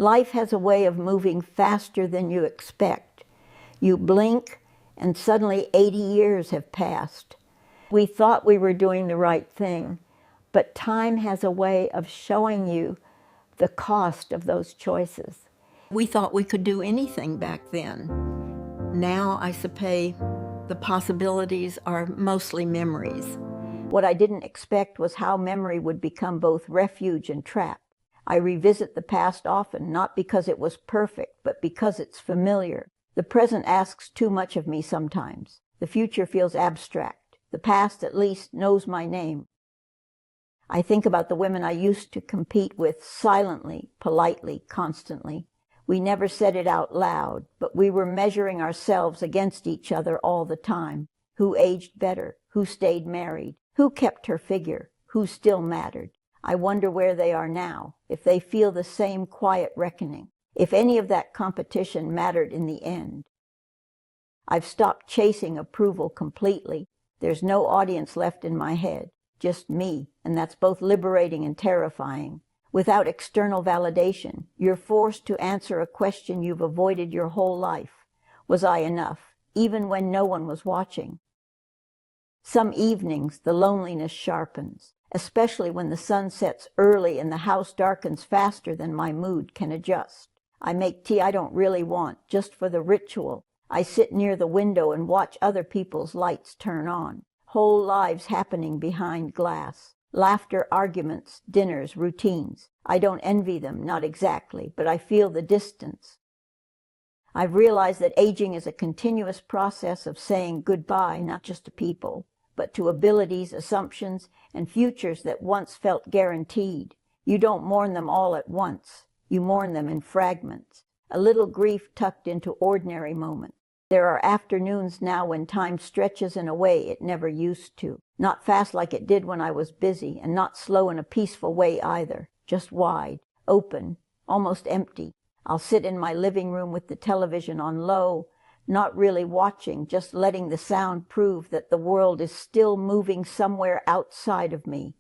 Life has a way of moving faster than you expect. You blink, and suddenly 80 years have passed. We thought we were doing the right thing, but time has a way of showing you the cost of those choices. We thought we could do anything back then. Now, I suppose, the possibilities are mostly memories. What I didn't expect was how memory would become both refuge and trap. I revisit the past often, not because it was perfect, but because it's familiar. The present asks too much of me sometimes. The future feels abstract. The past, at least, knows my name. I think about the women I used to compete with silently, politely, constantly. We never said it out loud, but we were measuring ourselves against each other all the time. Who aged better? Who stayed married? Who kept her figure? Who still mattered? I wonder where they are now, if they feel the same quiet reckoning, if any of that competition mattered in the end. I've stopped chasing approval completely. There's no audience left in my head, just me, and that's both liberating and terrifying. Without external validation, you're forced to answer a question you've avoided your whole life. Was I enough, even when no one was watching? Some evenings, the loneliness sharpens, especially when the sun sets early and the house darkens faster than my mood can adjust. I make tea I don't really want, just for the ritual. I sit near the window and watch other people's lights turn on. Whole lives happening behind glass. Laughter, arguments, dinners, routines. I don't envy them, not exactly, but I feel the distance. I've realized that aging is a continuous process of saying goodbye, not just to people, but to abilities, assumptions, and futures that once felt guaranteed. You don't mourn them all at once. You mourn them in fragments, a little grief tucked into ordinary moments. There are afternoons now when time stretches in a way it never used to. Not fast like it did when I was busy, and not slow in a peaceful way either. Just wide, open, almost empty. I'll sit in my living room with the television on low, not really watching, just letting the sound prove that the world is still moving somewhere outside of me.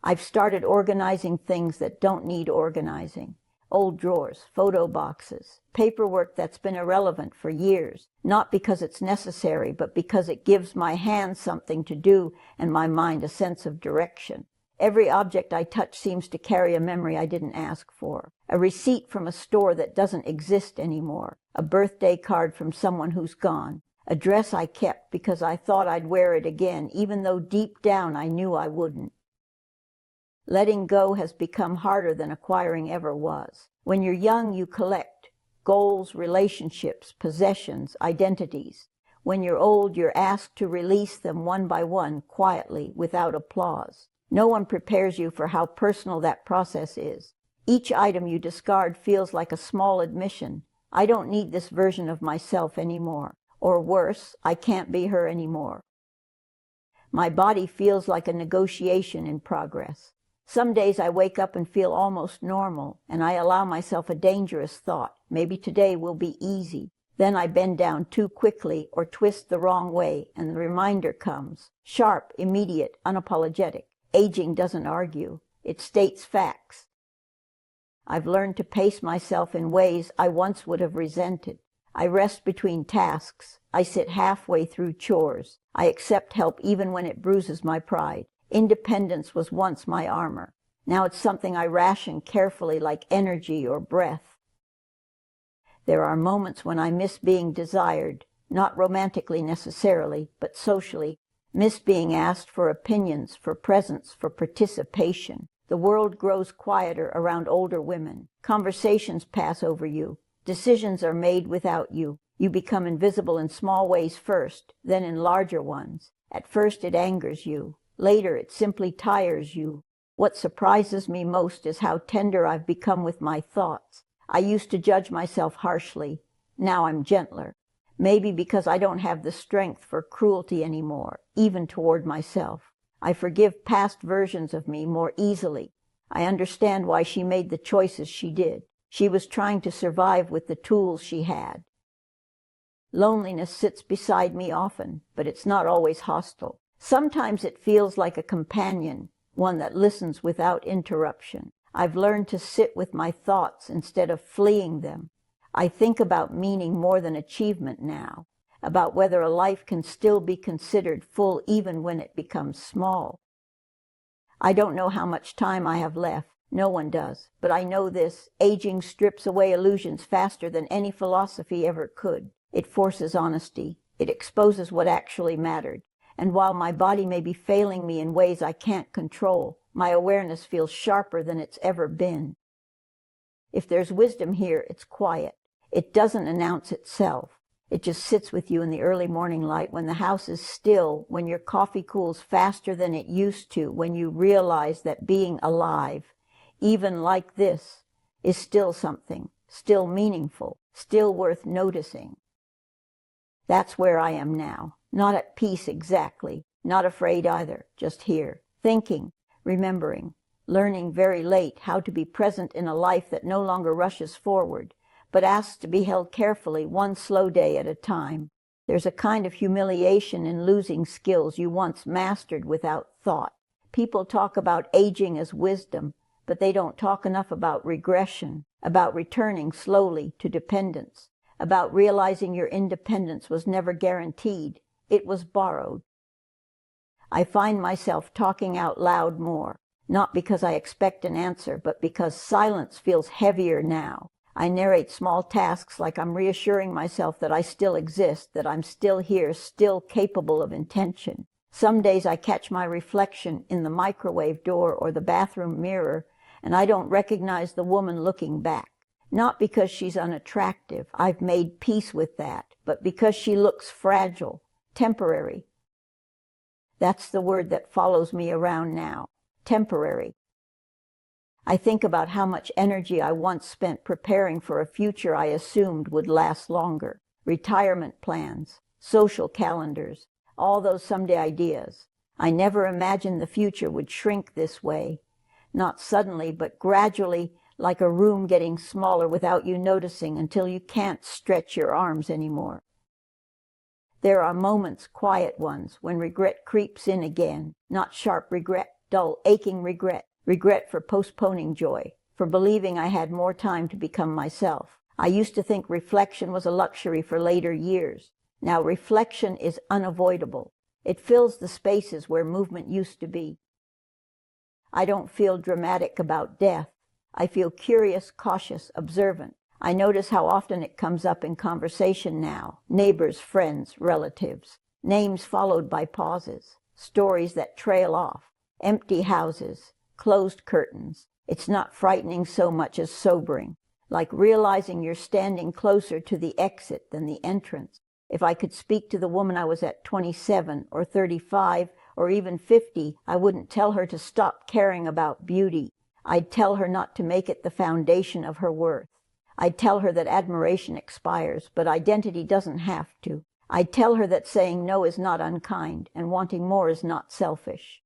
I've started organizing things that don't need organizing. Old drawers, photo boxes, paperwork that's been irrelevant for years, not because it's necessary, but because it gives my hands something to do and my mind a sense of direction. Every object I touch seems to carry a memory I didn't ask for, a receipt from a store that doesn't exist anymore, a birthday card from someone who's gone, a dress I kept because I thought I'd wear it again, even though deep down I knew I wouldn't. Letting go has become harder than acquiring ever was. When you're young, you collect goals, relationships, possessions, identities. When you're old, you're asked to release them one by one, quietly, without applause. No one prepares you for how personal that process is. Each item you discard feels like a small admission. I don't need this version of myself anymore. Or worse, I can't be her anymore. My body feels like a negotiation in progress. Some days I wake up and feel almost normal, and I allow myself a dangerous thought. Maybe today will be easy. Then I bend down too quickly or twist the wrong way, and the reminder comes. Sharp, immediate, unapologetic. Aging doesn't argue. It states facts. I've learned to pace myself in ways I once would have resented. I rest between tasks. I sit halfway through chores. I accept help even when it bruises my pride. Independence was once my armor. Now it's something I ration carefully like energy or breath. There are moments when I miss being desired, not romantically necessarily, but socially. Miss being asked for opinions, for presence, for participation. The world grows quieter around older women. Conversations pass over you. Decisions are made without you. You become invisible in small ways first, then in larger ones. At first it angers you. Later, it simply tires you. What surprises me most is how tender I've become with my thoughts. I used to judge myself harshly. Now I'm gentler. Maybe because I don't have the strength for cruelty anymore, even toward myself. I forgive past versions of me more easily. I understand why she made the choices she did. She was trying to survive with the tools she had. Loneliness sits beside me often, but it's not always hostile. Sometimes it feels like a companion, one that listens without interruption. I've learned to sit with my thoughts instead of fleeing them. I think about meaning more than achievement now, about whether a life can still be considered full even when it becomes small. I don't know how much time I have left. No one does. But I know this: aging strips away illusions faster than any philosophy ever could. It forces honesty. It exposes what actually mattered. And while my body may be failing me in ways I can't control, my awareness feels sharper than it's ever been. If there's wisdom here, it's quiet. It doesn't announce itself. It just sits with you in the early morning light, when the house is still, when your coffee cools faster than it used to, when you realize that being alive, even like this, is still something, still meaningful, still worth noticing. That's where I am now. Not at peace exactly, not afraid either, just here, thinking, remembering, learning very late how to be present in a life that no longer rushes forward, but asks to be held carefully, one slow day at a time. There's a kind of humiliation in losing skills you once mastered without thought. People talk about aging as wisdom, but they don't talk enough about regression, about returning slowly to dependence, about realizing your independence was never guaranteed. It was borrowed. I find myself talking out loud more, not because I expect an answer, but because silence feels heavier now. I narrate small tasks like I'm reassuring myself that I still exist, that I'm still here, still capable of intention. Some days I catch my reflection in the microwave door or the bathroom mirror, and I don't recognize the woman looking back. Not because she's unattractive, I've made peace with that, but because she looks fragile, temporary. That's the word that follows me around now, temporary. I think about how much energy I once spent preparing for a future I assumed would last longer. Retirement plans, social calendars, all those someday ideas. I never imagined the future would shrink this way. Not suddenly, but gradually, like a room getting smaller without you noticing, until you can't stretch your arms anymore. There are moments, quiet ones, when regret creeps in again. Not sharp regret, dull, aching regret. Regret for postponing joy, for believing I had more time to become myself. I used to think reflection was a luxury for later years. Now reflection is unavoidable. It fills the spaces where movement used to be. I don't feel dramatic about death. I feel curious, cautious, observant. I notice how often it comes up in conversation now. Neighbors, friends, relatives. Names followed by pauses. Stories that trail off. Empty houses. Closed curtains. It's not frightening so much as sobering, like realizing you're standing closer to the exit than the entrance. If I could speak to the woman I was at 27 or 35 or even 50, I wouldn't tell her to stop caring about beauty. I'd tell her not to make it the foundation of her worth. I'd tell her that admiration expires, but identity doesn't have to. I'd tell her that saying no is not unkind and wanting more is not selfish.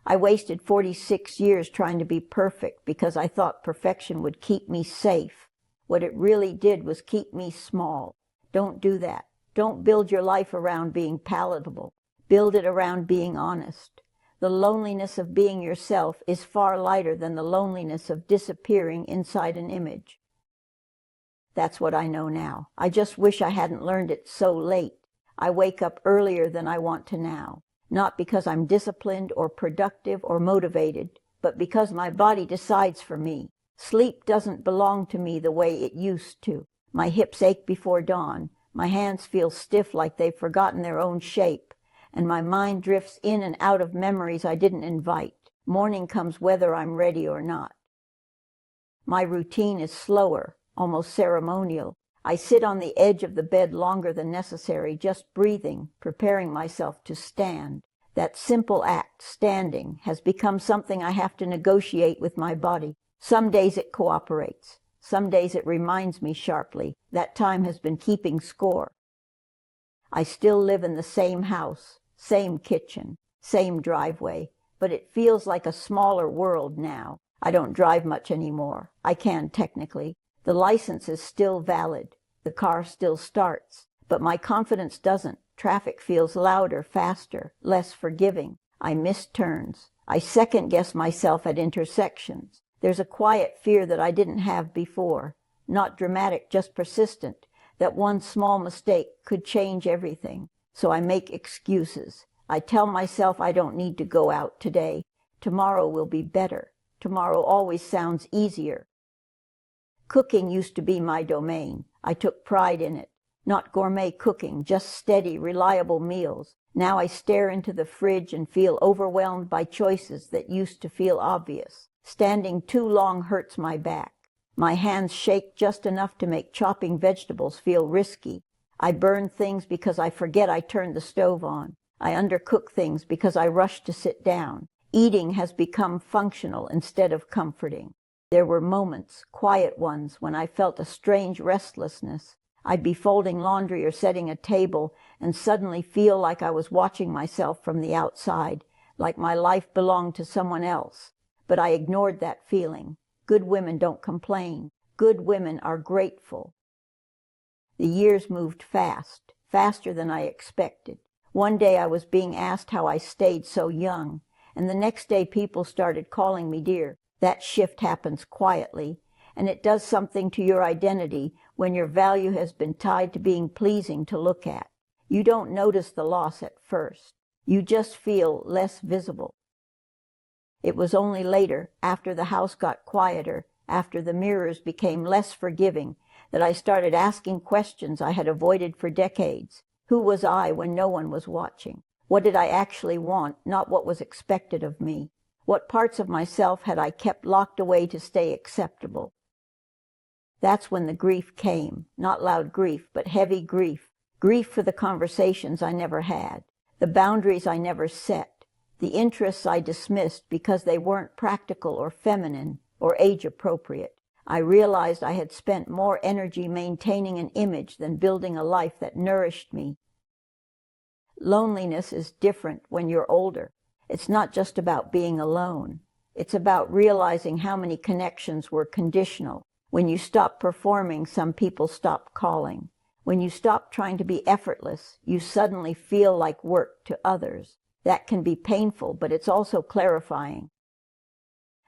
I wasted 46 years trying to be perfect because I thought perfection would keep me safe. What it really did was keep me small. Don't do that. Don't build your life around being palatable. Build it around being honest. The loneliness of being yourself is far lighter than the loneliness of disappearing inside an image. That's what I know now. I just wish I hadn't learned it so late. I wake up earlier than I want to now. Not because I'm disciplined or productive or motivated, but because my body decides for me. Sleep doesn't belong to me the way it used to. My hips ache before dawn. My hands feel stiff like they've forgotten their own shape. And my mind drifts in and out of memories I didn't invite. Morning comes whether I'm ready or not. My routine is slower, almost ceremonial. I sit on the edge of the bed longer than necessary, just breathing, preparing myself to stand. That simple act, standing, has become something I have to negotiate with my body. Some days it cooperates. Some days it reminds me sharply that time has been keeping score. I still live in the same house, same kitchen, same driveway, but it feels like a smaller world now. I don't drive much anymore. I can technically. The license is still valid. The car still starts. But my confidence doesn't. Traffic feels louder, faster, less forgiving. I miss turns. I second-guess myself at intersections. There's a quiet fear that I didn't have before, not dramatic, just persistent, that one small mistake could change everything. So I make excuses. I tell myself I don't need to go out today. Tomorrow will be better. Tomorrow always sounds easier. Cooking used to be my domain. I took pride in it. Not gourmet cooking, just steady, reliable meals. Now I stare into the fridge and feel overwhelmed by choices that used to feel obvious. Standing too long hurts my back. My hands shake just enough to make chopping vegetables feel risky. I burn things because I forget I turned the stove on. I undercook things because I rush to sit down. Eating has become functional instead of comforting. There were moments, quiet ones, when I felt a strange restlessness. I'd be folding laundry or setting a table and suddenly feel like I was watching myself from the outside, like my life belonged to someone else. But I ignored that feeling. Good women don't complain. Good women are grateful. The years moved fast, faster than I expected. One day I was being asked how I stayed so young, and the next day people started calling me dear. That shift happens quietly, and it does something to your identity when your value has been tied to being pleasing to look at. You don't notice the loss at first. You just feel less visible. It was only later, after the house got quieter, after the mirrors became less forgiving, that I started asking questions I had avoided for decades. Who was I when no one was watching? What did I actually want, not what was expected of me? What parts of myself had I kept locked away to stay acceptable? That's when the grief came. Not loud grief, but heavy grief. Grief for the conversations I never had, the boundaries I never set, the interests I dismissed because they weren't practical or feminine or age-appropriate. I realized I had spent more energy maintaining an image than building a life that nourished me. Loneliness is different when you're older. It's not just about being alone. It's about realizing how many connections were conditional. When you stop performing, some people stop calling. When you stop trying to be effortless, you suddenly feel like work to others. That can be painful, but it's also clarifying.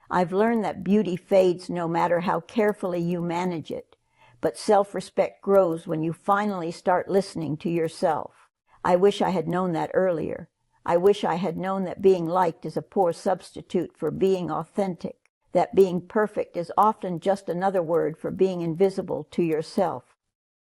I've learned that beauty fades no matter how carefully you manage it, but self-respect grows when you finally start listening to yourself. I wish I had known that earlier. I wish I had known that being liked is a poor substitute for being authentic, that being perfect is often just another word for being invisible to yourself.